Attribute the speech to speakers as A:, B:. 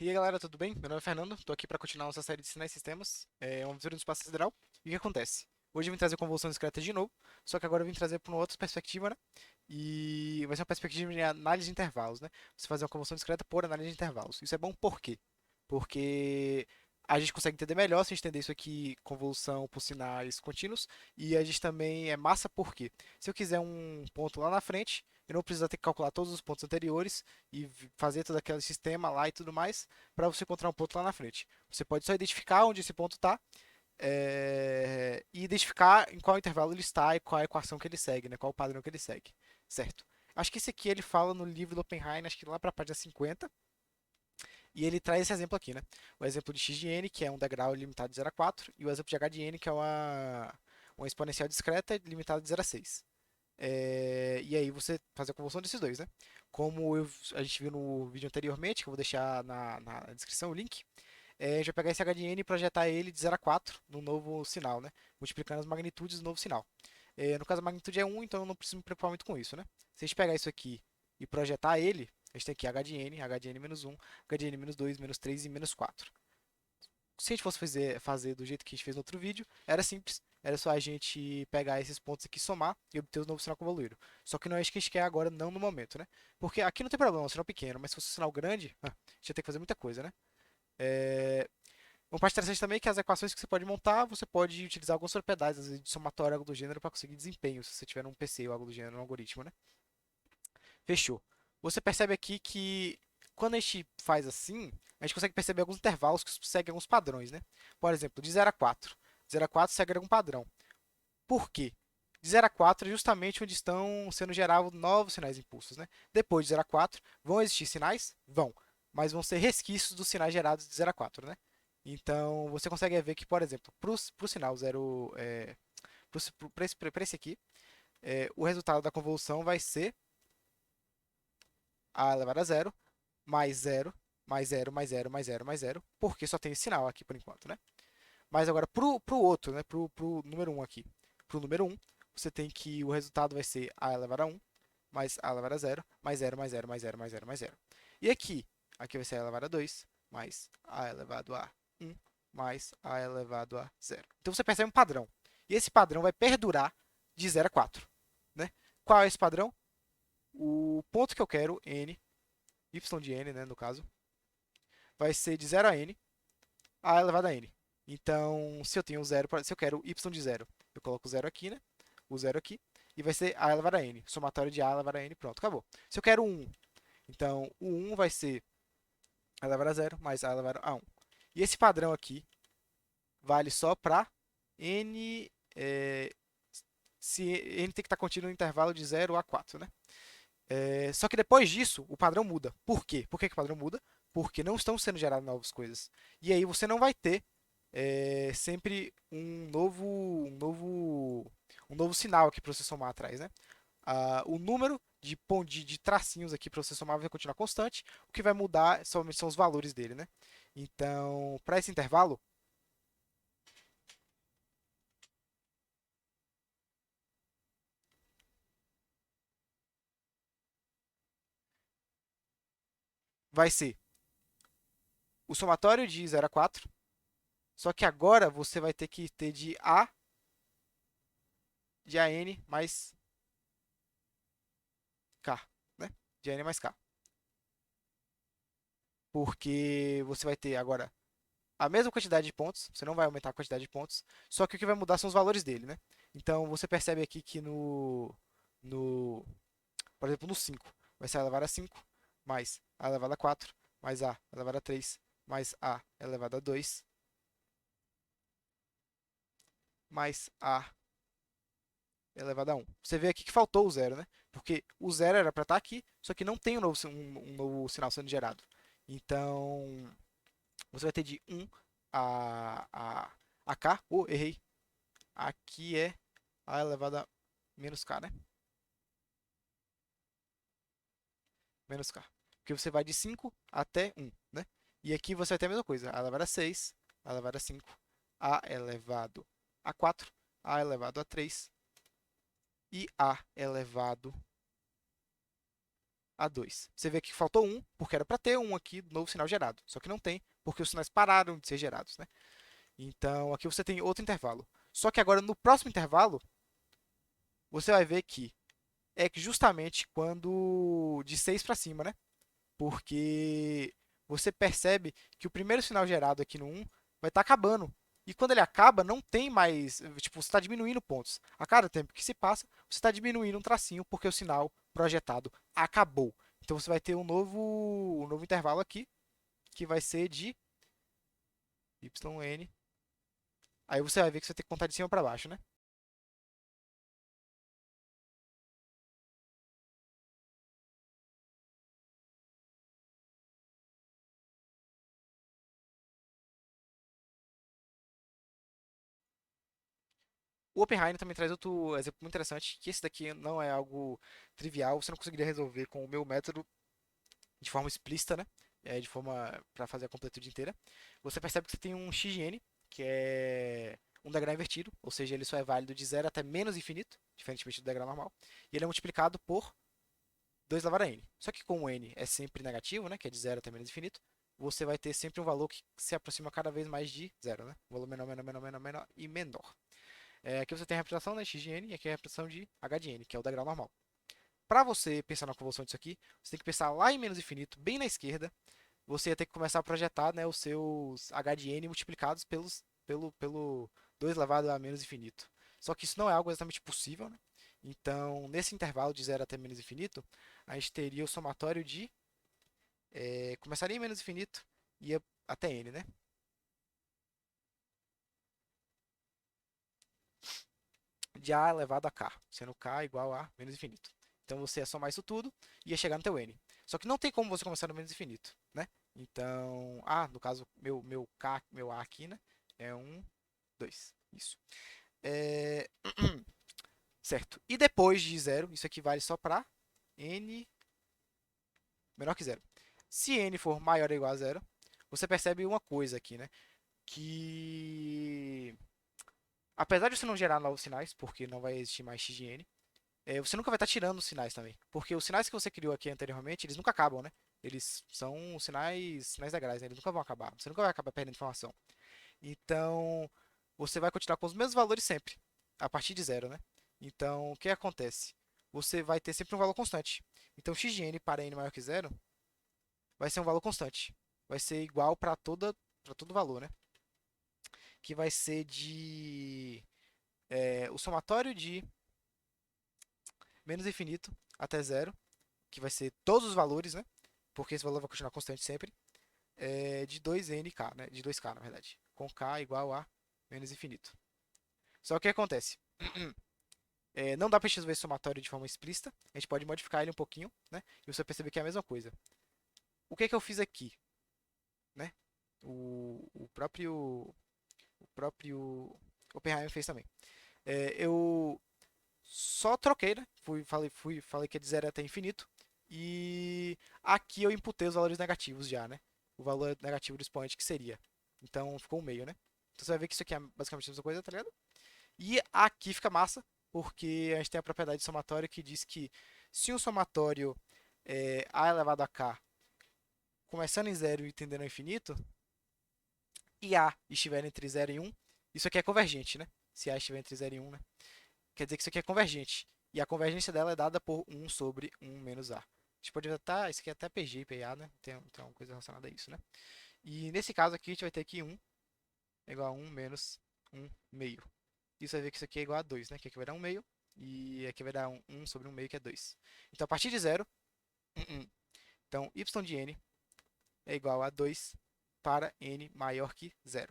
A: E aí galera, tudo bem? Meu nome é Fernando, estou aqui para continuar nossa série de sinais e sistemas, uma aventura no espaço sideral. E o que acontece? Hoje eu vim trazer convolução discreta de novo, só que agora eu vim trazer para uma outra perspectiva, né? E vai ser uma perspectiva de análise de intervalos, né? Você fazer uma convolução discreta por análise de intervalos. Isso é bom por quê? Porque a gente consegue entender melhor se a gente entender isso aqui, convolução por sinais contínuos, e a gente também é massa porque se eu quiser um ponto lá na frente, eu não preciso ter que calcular todos os pontos anteriores e fazer todo aquele sistema lá e tudo mais para você encontrar um ponto lá na frente. Você pode só identificar onde esse ponto está e identificar em qual intervalo ele está e qual a equação que ele segue, né? Qual o padrão que ele segue, certo? Acho que esse aqui ele fala no livro do Oppenheim, acho que lá para a página 50, e ele traz esse exemplo aqui, né? O exemplo de x de n, que é um degrau limitado de 0 a 4, e o exemplo de h de n, que é uma exponencial discreta limitada de 0 a 6. E aí você faz a conversão desses dois, né? A gente viu no vídeo anteriormente, que eu vou deixar na descrição o link, a gente vai pegar esse HDN e projetar ele de 0 a 4 no novo sinal, né? Multiplicando as magnitudes do novo sinal. No caso, a magnitude é 1, então eu não preciso me preocupar muito com isso, né? Se a gente pegar isso aqui e projetar ele, a gente tem aqui HDN, HDN-1, HDN-2, -3 e -4. Se a gente fosse fazer do jeito que a gente fez no outro vídeo, era simples. Era só a gente pegar esses pontos aqui, somar e obter o novo sinal convoluído. Só que não é isso que a gente quer agora, não no momento, né? Porque aqui não tem problema, é um sinal pequeno, mas se fosse um sinal grande, a gente ia ter que fazer muita coisa, né? É... Uma parte interessante também é que as equações que você pode montar, você pode utilizar algumas propriedades, às vezes de somatório ou algo do gênero, para conseguir desempenho, se você tiver um PC ou algo do gênero, um algoritmo, né? Fechou. Você percebe aqui que quando a gente faz assim, a gente consegue perceber alguns intervalos que seguem alguns padrões, né? Por exemplo, de 0 a 4. De 0 a 4 segue algum padrão. Por quê? De 0 a 4 é justamente onde estão sendo gerados novos sinais de impulsos, né? Depois de 0 a 4, vão existir sinais? Vão. Mas vão ser resquícios dos sinais gerados de 0 a 4, né? Então, você consegue ver que, por exemplo, para o sinal 0, para esse aqui, o resultado da convolução vai ser a elevado a zero mais zero, mais zero, mais zero, mais zero, mais zero, porque só tem esse sinal aqui por enquanto, né? Mas agora pro outro, né? Pro número um aqui. Pro número um, você tem que o resultado vai ser a elevado a um mais a elevado a zero mais zero, mais zero, mais zero, mais zero, mais zero. E aqui vai ser a elevado a 2 mais a elevado a um mais a elevado a zero. Então você percebe um padrão. E esse padrão vai perdurar de 0 a 4, né? Qual é esse padrão? O ponto que eu quero, n, y de n, né, no caso, vai ser de 0 a n, a elevado a n. Então, se eu tenho zero, se eu quero y de zero, eu coloco o zero aqui, né? O zero aqui, e vai ser a elevado a n, somatório de a elevado a n, pronto, acabou. Se eu quero 1, então o 1 vai ser a elevado a zero mais a elevado a 1. E esse padrão aqui vale só para n, se n tem que estar contido no intervalo de 0 a 4, né? Só que depois disso, o padrão muda. Por quê? Por que, que o padrão muda? Porque não estão sendo geradas novas coisas. E aí você não vai ter sempre um novo sinal aqui para você somar atrás, né? O número de tracinhos aqui para você somar vai continuar constante. O que vai mudar somente são os valores dele, né? Então, para esse intervalo, vai ser o somatório de 0 a 4. Só que agora você vai ter que ter de AN mais K, né? De N mais K. Porque você vai ter agora a mesma quantidade de pontos, você não vai aumentar a quantidade de pontos, só que o que vai mudar são os valores dele, né? Então você percebe aqui que no por exemplo, no 5 vai ser a elevado a 5 mais a elevado a 4 mais a elevado a 3 mais a elevado a 2 mais a elevado a 1. Você vê aqui que faltou o zero, né? Porque o zero era para estar aqui, só que não tem um novo sinal sendo gerado. Então, você vai ter de 1 a k. Oh, errei. Aqui é a elevado a menos k, né? Menos k. Porque você vai de 5 até 1, né? E aqui você vai ter a mesma coisa. A elevado a 6, a elevado a 5, a elevado a 4, a elevado a 3 e a elevado a 2. Você vê que faltou 1, porque era para ter 1 aqui, novo sinal gerado. Só que não tem, porque os sinais pararam de ser gerados, né? Então, aqui você tem outro intervalo. Só que agora, no próximo intervalo, você vai ver que é justamente quando de 6 para cima, né? Porque você percebe que o primeiro sinal gerado aqui no 1 vai estar acabando. E quando ele acaba, não tem mais. Tipo, você está diminuindo pontos. A cada tempo que se passa, você está diminuindo um tracinho, porque o sinal projetado acabou. Então você vai ter um novo intervalo aqui, que vai ser de yn. Aí você vai ver que você tem que contar de cima para baixo, né? O Oppenheimer também traz outro exemplo muito interessante, que esse daqui não é algo trivial, você não conseguiria resolver com o meu método de forma explícita, né? De forma para fazer a completude inteira. Você percebe que você tem um x de n, que é um degrau invertido, ou seja, ele só é válido de zero até menos infinito, diferentemente do degrau normal, e ele é multiplicado por 2 elevado a n. Só que como n é sempre negativo, né, que é de zero até menos infinito, você vai ter sempre um valor que se aproxima cada vez mais de zero, né? Um valor menor, menor, menor, menor, menor e menor. Aqui você tem a representação, né, x de n, e aqui é a representação de h de n, que é o degrau normal. Para você pensar na convolução disso aqui, você tem que pensar lá em menos infinito, bem na esquerda. Você ia ter que começar a projetar, né, os seus h de n multiplicados pelo 2 elevado a menos infinito. Só que isso não é algo exatamente possível, né? Então, nesse intervalo de zero até menos infinito, a gente teria o somatório de. Começaria em menos infinito e ia até n, né? De a elevado a k, sendo k igual a menos infinito. Então você ia somar isso tudo e ia chegar no teu n. Só que não tem como você começar no menos infinito, né? Então, no caso, meu k, meu a aqui, né? É 1, 2. Isso. É... Certo. E depois de zero, isso aqui vale só para n menor que zero. Se n for maior ou igual a zero, você percebe uma coisa aqui, né? Que apesar de você não gerar novos sinais, porque não vai existir mais x de n, você nunca vai estar tirando os sinais também. Porque os sinais que você criou aqui anteriormente, eles nunca acabam, né? Eles são sinais legais, né? Eles nunca vão acabar. Você nunca vai acabar perdendo informação. Então, você vai continuar com os mesmos valores sempre, a partir de zero, né? Então, o que acontece? Você vai ter sempre um valor constante. Então, x de n para n maior que zero vai ser um valor constante. Vai ser igual para todo valor, né? Que vai ser de o somatório de menos infinito até zero, que vai ser todos os valores, né? Porque esse valor vai continuar constante sempre, de 2nk, né? De 2k, na verdade. Com k igual a menos infinito. Só que o que acontece? Não dá para resolver esse somatório de forma explícita. A gente pode modificar ele um pouquinho, né? E você perceber que é a mesma coisa. O que é que eu fiz aqui, né? O próprio Oppenheimer fez também. Eu só troquei, né? Falei que é de zero até infinito. E aqui eu imputei os valores negativos já, né? O valor negativo do expoente que seria. Então ficou um meio, né? Então você vai ver que isso aqui é basicamente a mesma coisa, tá ligado? E aqui fica massa, porque a gente tem a propriedade somatória que diz que se um somatório a elevado a k começando em zero e tendendo ao infinito, e a estiver entre zero e 1, isso aqui é convergente, né? Se a estiver entre zero e 1, né? Quer dizer que isso aqui é convergente. E a convergência dela é dada por 1 sobre 1 menos a. A gente pode estar, isso aqui é até PG e PA, né? Tem uma coisa relacionada a isso, né? E nesse caso aqui a gente vai ter que 1 é igual a 1 menos 1 meio. Isso vai ver que isso aqui é igual a 2, né? Que aqui vai dar 1 meio. E aqui vai dar 1 sobre 1 meio, que é 2. Então, a partir de zero, 1. Então, y de n é igual a 2 para n maior que zero.